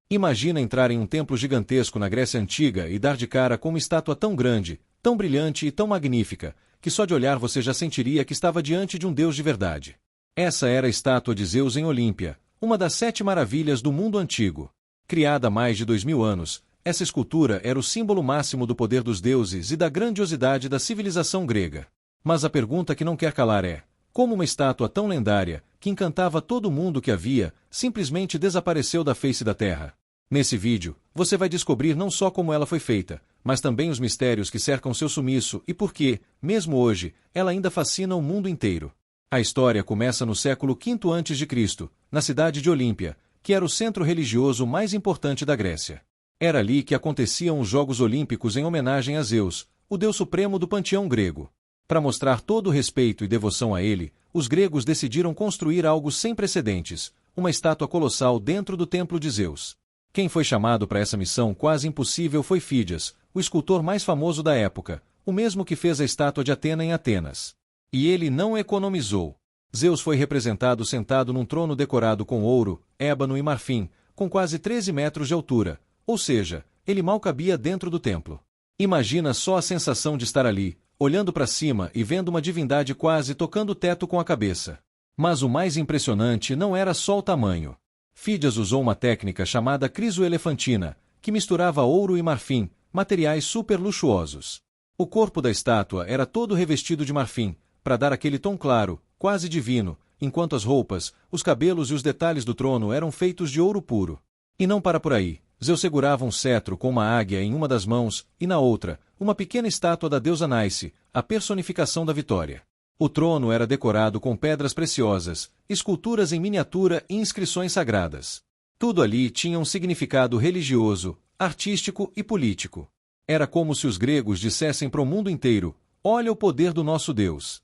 Imagina entrar em um templo gigantesco na Grécia Antiga e dar de cara com uma estátua tão grande, tão brilhante e tão magnífica, que só de olhar você já sentiria que estava diante de um deus de verdade. Essa era a estátua de Zeus em Olímpia, uma das 7 maravilhas do mundo antigo. Criada há mais de 2000 anos, essa escultura era o símbolo máximo do poder dos deuses e da grandiosidade da civilização grega. Mas a pergunta que não quer calar é: como uma estátua tão lendária, que encantava todo mundo que a via, simplesmente desapareceu da face da Terra? Nesse vídeo, você vai descobrir não só como ela foi feita, mas também os mistérios que cercam seu sumiço e por que, mesmo hoje, ela ainda fascina o mundo inteiro. A história começa no século V a.C., na cidade de Olímpia, que era o centro religioso mais importante da Grécia. Era ali que aconteciam os Jogos Olímpicos em homenagem a Zeus, o deus supremo do panteão grego. Para mostrar todo o respeito e devoção a ele, os gregos decidiram construir algo sem precedentes, uma estátua colossal dentro do templo de Zeus. Quem foi chamado para essa missão quase impossível foi Fídias, o escultor mais famoso da época, o mesmo que fez a estátua de Atena em Atenas. E ele não economizou. Zeus foi representado sentado num trono decorado com ouro, ébano e marfim, com quase 13 metros de altura, ou seja, ele mal cabia dentro do templo. Imagina só a sensação de estar ali, olhando para cima e vendo uma divindade quase tocando o teto com a cabeça. Mas o mais impressionante não era só o tamanho. Fídias usou uma técnica chamada crisoelefantina, que misturava ouro e marfim, materiais super luxuosos. O corpo da estátua era todo revestido de marfim, para dar aquele tom claro, quase divino, enquanto as roupas, os cabelos e os detalhes do trono eram feitos de ouro puro. E não para por aí. Zeus segurava um cetro com uma águia em uma das mãos, e na outra, uma pequena estátua da deusa Naice, a personificação da vitória. O trono era decorado com pedras preciosas, esculturas em miniatura e inscrições sagradas. Tudo ali tinha um significado religioso, artístico e político. Era como se os gregos dissessem para o mundo inteiro: olha o poder do nosso Deus.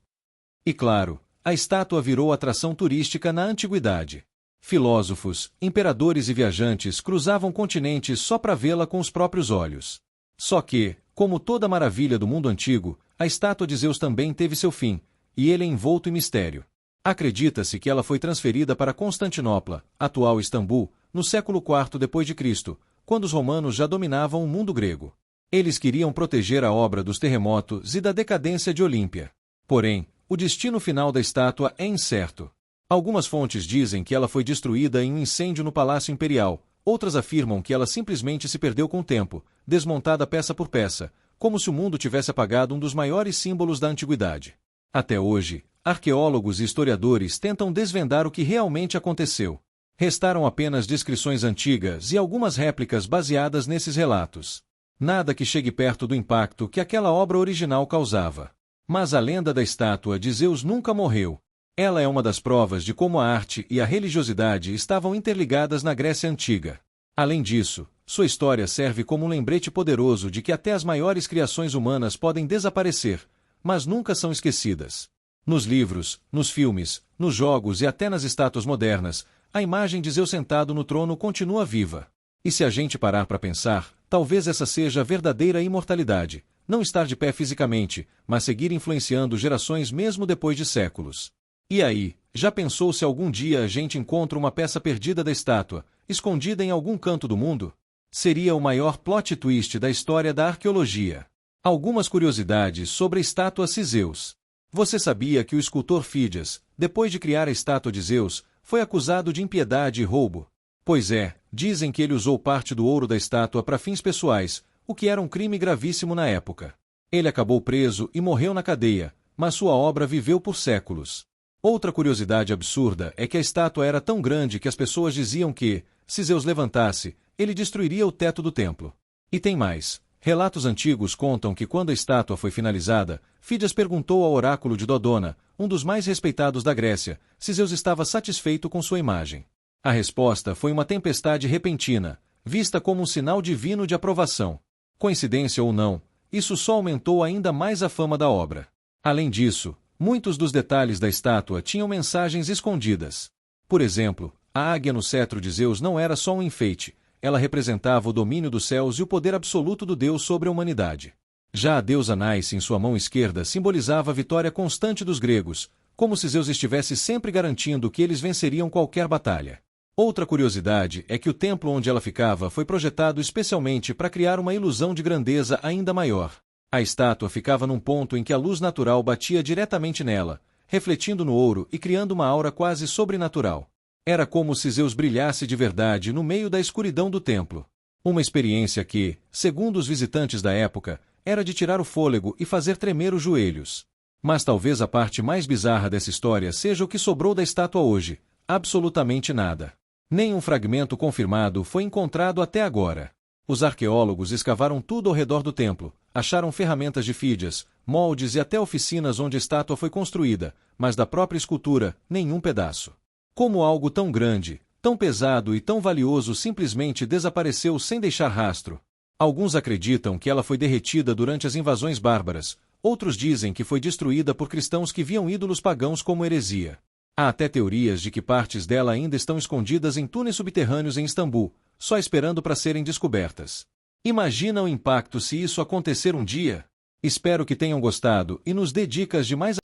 E claro, a estátua virou atração turística na antiguidade. Filósofos, imperadores e viajantes cruzavam continentes só para vê-la com os próprios olhos. Só que, como toda maravilha do mundo antigo, a estátua de Zeus também teve seu fim, e ele é envolto em mistério. Acredita-se que ela foi transferida para Constantinopla, atual Istambul, no século IV d.C., quando os romanos já dominavam o mundo grego. Eles queriam proteger a obra dos terremotos e da decadência de Olímpia. Porém, o destino final da estátua é incerto. Algumas fontes dizem que ela foi destruída em um incêndio no Palácio Imperial, outras afirmam que ela simplesmente se perdeu com o tempo, desmontada peça por peça, como se o mundo tivesse apagado um dos maiores símbolos da antiguidade. Até hoje, arqueólogos e historiadores tentam desvendar o que realmente aconteceu. Restaram apenas descrições antigas e algumas réplicas baseadas nesses relatos. Nada que chegue perto do impacto que aquela obra original causava. Mas a lenda da estátua de Zeus nunca morreu. Ela é uma das provas de como a arte e a religiosidade estavam interligadas na Grécia Antiga. Além disso, sua história serve como um lembrete poderoso de que até as maiores criações humanas podem desaparecer, mas nunca são esquecidas. Nos livros, nos filmes, nos jogos e até nas estátuas modernas, a imagem de Zeus sentado no trono continua viva. E se a gente parar para pensar, talvez essa seja a verdadeira imortalidade, não estar de pé fisicamente, mas seguir influenciando gerações mesmo depois de séculos. E aí, já pensou se algum dia a gente encontra uma peça perdida da estátua, escondida em algum canto do mundo? Seria o maior plot twist da história da arqueologia. Algumas curiosidades sobre a estátua de Zeus. Você sabia que o escultor Fídias, depois de criar a estátua de Zeus, foi acusado de impiedade e roubo? Pois é, dizem que ele usou parte do ouro da estátua para fins pessoais, o que era um crime gravíssimo na época. Ele acabou preso e morreu na cadeia, mas sua obra viveu por séculos. Outra curiosidade absurda é que a estátua era tão grande que as pessoas diziam que, se Zeus levantasse, ele destruiria o teto do templo. E tem mais. Relatos antigos contam que quando a estátua foi finalizada, Fídias perguntou ao oráculo de Dodona, um dos mais respeitados da Grécia, se Zeus estava satisfeito com sua imagem. A resposta foi uma tempestade repentina, vista como um sinal divino de aprovação. Coincidência ou não, isso só aumentou ainda mais a fama da obra. Além disso, muitos dos detalhes da estátua tinham mensagens escondidas. Por exemplo, a águia no cetro de Zeus não era só um enfeite, ela representava o domínio dos céus e o poder absoluto do Deus sobre a humanidade. Já a deusa Naice em sua mão esquerda simbolizava a vitória constante dos gregos, como se Zeus estivesse sempre garantindo que eles venceriam qualquer batalha. Outra curiosidade é que o templo onde ela ficava foi projetado especialmente para criar uma ilusão de grandeza ainda maior. A estátua ficava num ponto em que a luz natural batia diretamente nela, refletindo no ouro e criando uma aura quase sobrenatural. Era como se Zeus brilhasse de verdade no meio da escuridão do templo. Uma experiência que, segundo os visitantes da época, era de tirar o fôlego e fazer tremer os joelhos. Mas talvez a parte mais bizarra dessa história seja o que sobrou da estátua hoje: absolutamente nada. Nenhum fragmento confirmado foi encontrado até agora. Os arqueólogos escavaram tudo ao redor do templo, acharam ferramentas de fídias, moldes e até oficinas onde a estátua foi construída, mas da própria escultura, nenhum pedaço. Como algo tão grande, tão pesado e tão valioso simplesmente desapareceu sem deixar rastro? Alguns acreditam que ela foi derretida durante as invasões bárbaras, outros dizem que foi destruída por cristãos que viam ídolos pagãos como heresia. Há até teorias de que partes dela ainda estão escondidas em túneis subterrâneos em Istambul, só esperando para serem descobertas. Imagina o impacto se isso acontecer um dia? Espero que tenham gostado e nos dê dicas de mais